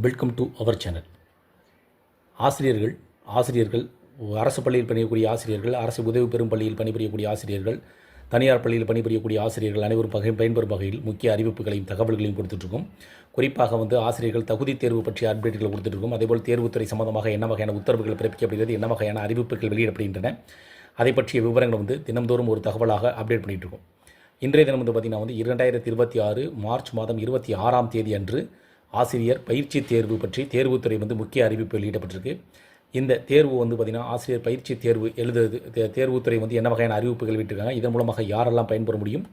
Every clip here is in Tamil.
Welcome to our channel. ஆசிரியர்கள் அரசு பள்ளியில் பணியக்கூடிய ஆசிரியர்கள், அரசு உதவி பெறும் பள்ளியில் பணிபுரியக்கூடிய ஆசிரியர்கள், தனியார் பள்ளியில் பணிபுரியக்கூடிய ஆசிரியர்கள் அனைவரும் பயன்பெறும் வகையில் முக்கிய அறிவிப்புகளையும் தகவல்களையும் கொடுத்துட்ருக்கோம். குறிப்பாக தகுதி தேர்வு பற்றிய அப்டேட்டுகளை கொடுத்துட்ருக்கோம். அதேபோல் தேர்வுத்துறை சம்பந்தமாக என்ன வகையான உத்தரவுகள் பிறப்பிக்கப்படுகிறது, என்ன வகையான அறிவிப்புகள் வெளியிடப்படுகின்றன, அதை பற்றிய விவரங்கள் தினந்தோறும் ஒரு தகவலாக அப்டேட் பண்ணிகிட்ருக்கோம். இன்றைய தினம் பார்த்திங்கன்னா 2026 மார்ச் மாதம் 26ஆம் தேதி அன்று ஆசிரியர் பயிற்சி தேர்வு பற்றி தேர்வுத்துறை முக்கிய அறிவிப்பு வெளியிடப்பட்டிருக்கு. இந்த தேர்வு பார்த்திங்கன்னா ஆசிரியர் பயிற்சி தேர்வு எழுதுறது தேர்வுத்துறை என்ன வகையான அறிவிப்புகள் விட்டுருக்காங்க, இதன் மூலமாக யாரெல்லாம் பயன்பெற முடியும்,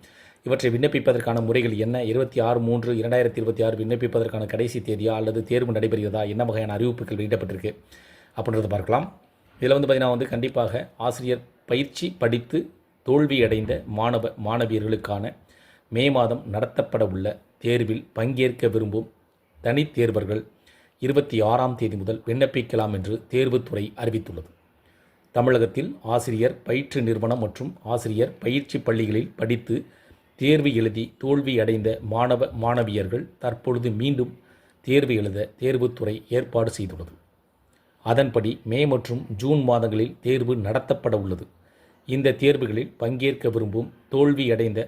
இவற்றை விண்ணப்பிப்பதற்கான முறைகள் என்ன, 26/3/2026 விண்ணப்பிப்பதற்கான கடைசி தேதியா அல்லது தேர்வு நடைபெறுகிறதா, என்ன வகையான அறிவிப்புகள் வெளியிடப்பட்டிருக்கு அப்படின்றத பார்க்கலாம். இதில் பார்த்திங்கன்னா கண்டிப்பாக ஆசிரியர் பயிற்சி படித்து தோல்வியடைந்த மாணவியர்களுக்கான மே மாதம் நடத்தப்பட உள்ள தேர்வில் பங்கேற்க விரும்பும் தனித்தேர்வர்கள் 26ஆம் தேதி முதல் விண்ணப்பிக்கலாம் என்று தேர்வுத்துறை அறிவித்துள்ளது. தமிழகத்தில் ஆசிரியர் பயிற்று நிறுவனம் மற்றும் ஆசிரியர் பயிற்சி பள்ளிகளில் படித்து தேர்வு எழுதி தோல்வி அடைந்த மாணவியர்கள் தற்பொழுது மீண்டும் தேர்வு எழுத தேர்வுத்துறை ஏற்பாடு செய்துள்ளது. அதன்படி மே மற்றும் ஜூன் மாதங்களில் தேர்வு நடத்தப்பட உள்ளது. இந்த தேர்வுகளில் பங்கேற்க விரும்பும் தோல்வியடைந்த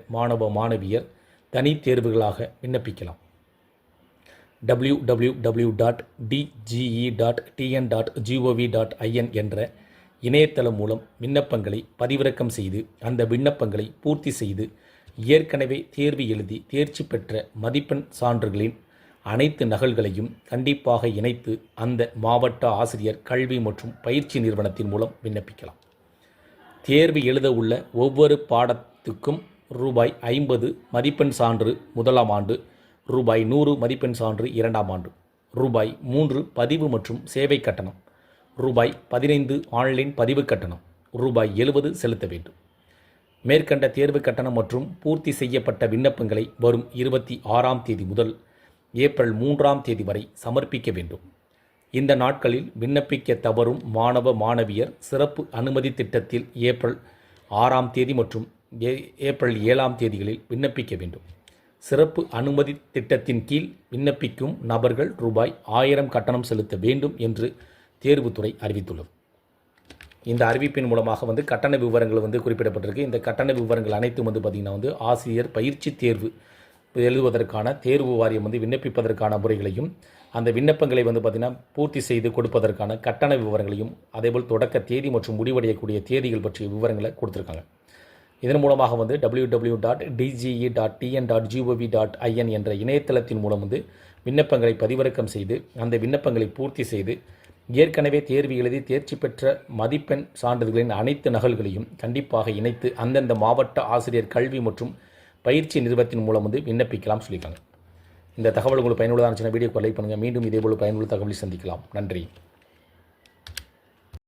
மாணவியர் தனித்தேர்வுகளாக விண்ணப்பிக்கலாம். www.dge.tn.gov.in என்ற இணையதளம் மூலம் விண்ணப்பங்களை பதிவிறக்கம் செய்து அந்த விண்ணப்பங்களை பூர்த்தி செய்து ஏற்கனவே தேர்வு எழுதி தேர்ச்சி பெற்ற மதிப்பெண் சான்றுகளின் அனைத்து நகல்களையும் கண்டிப்பாக இணைத்து அந்த மாவட்ட ஆசிரியர் கல்வி மற்றும் பயிற்சி நிறுவனத்தின் மூலம் விண்ணப்பிக்கலாம். தேர்வு எழுத உள்ள ஒவ்வொரு பாடத்துக்கும் ரூபாய் 50 மதிப்பெண் சான்று முதலாம் ஆண்டு, ரூபாய் 100 மதிப்பெண் சான்று இரண்டாம் ஆண்டு, ரூபாய் 3 பதிவு மற்றும் சேவை கட்டணம், ரூபாய் 15 ஆன்லைன் பதிவு கட்டணம், ரூபாய் 70 செலுத்த வேண்டும். மேற்கண்ட தேர்வு கட்டணம் மற்றும் பூர்த்தி செய்யப்பட்ட விண்ணப்பங்களை வரும் 26ஆம் தேதி முதல் ஏப்ரல் 3ஆம் தேதி வரை சமர்ப்பிக்க வேண்டும். இந்த நாட்களில் விண்ணப்பிக்க தவறும் மாணவியர் சிறப்பு அனுமதி திட்டத்தில் ஏப்ரல் 6ஆம் தேதி மற்றும் ஏப்ரல் 7ஆம் தேதிகளில் விண்ணப்பிக்க வேண்டும். சிறப்பு அனுமதி திட்டத்தின் கீழ் விண்ணப்பிக்கும் நபர்கள் ரூபாய் 1000 கட்டணம் செலுத்த வேண்டும் என்று தேர்வுத்துறை அறிவித்துள்ளது. இந்த அறிவிப்பின் மூலமாக கட்டண விவரங்கள் குறிப்பிடப்பட்டிருக்கு. இந்த கட்டண விவரங்கள் அனைத்தும் பார்த்திங்கன்னா ஆசிரியர் பயிற்சி தேர்வு எழுதுவதற்கான தேர்வு வாரியம் விண்ணப்பிப்பதற்கான முறைகளையும் அந்த விண்ணப்பங்களை பார்த்திங்கன்னா பூர்த்தி செய்து கொடுப்பதற்கான கட்டண விவரங்களையும் அதேபோல் தொடக்க தேதி மற்றும் முடிவடையக்கூடிய தேதிகள் பற்றிய விவரங்களை கொடுத்துருக்காங்க. இதன் மூலமாக www.dge.tn.gov.in என்ற இணையதளத்தின் மூலம் விண்ணப்பங்களை பதிவிறக்கம் செய்து அந்த விண்ணப்பங்களை பூர்த்தி செய்து ஏற்கனவே தேர்வு எழுதி தேர்ச்சி பெற்ற மதிப்பெண் சான்றிதழ்களின் அனைத்து நகல்களையும் கண்டிப்பாக இணைத்து அந்தந்த மாவட்ட ஆசிரியர் கல்வி மற்றும் பயிற்சி நிறுவனத்தின் மூலம் விண்ணப்பிக்கலாம் சொல்லியிருக்காங்க. இந்த தகவல் உங்களுக்கு பயனுள்ளதாக இருந்துச்சுன்னா வீடியோக்கு லைக் பண்ணுங்கள். மீண்டும் இதேபோல் பயனுள்ள தகவலை சந்திக்கலாம். நன்றி.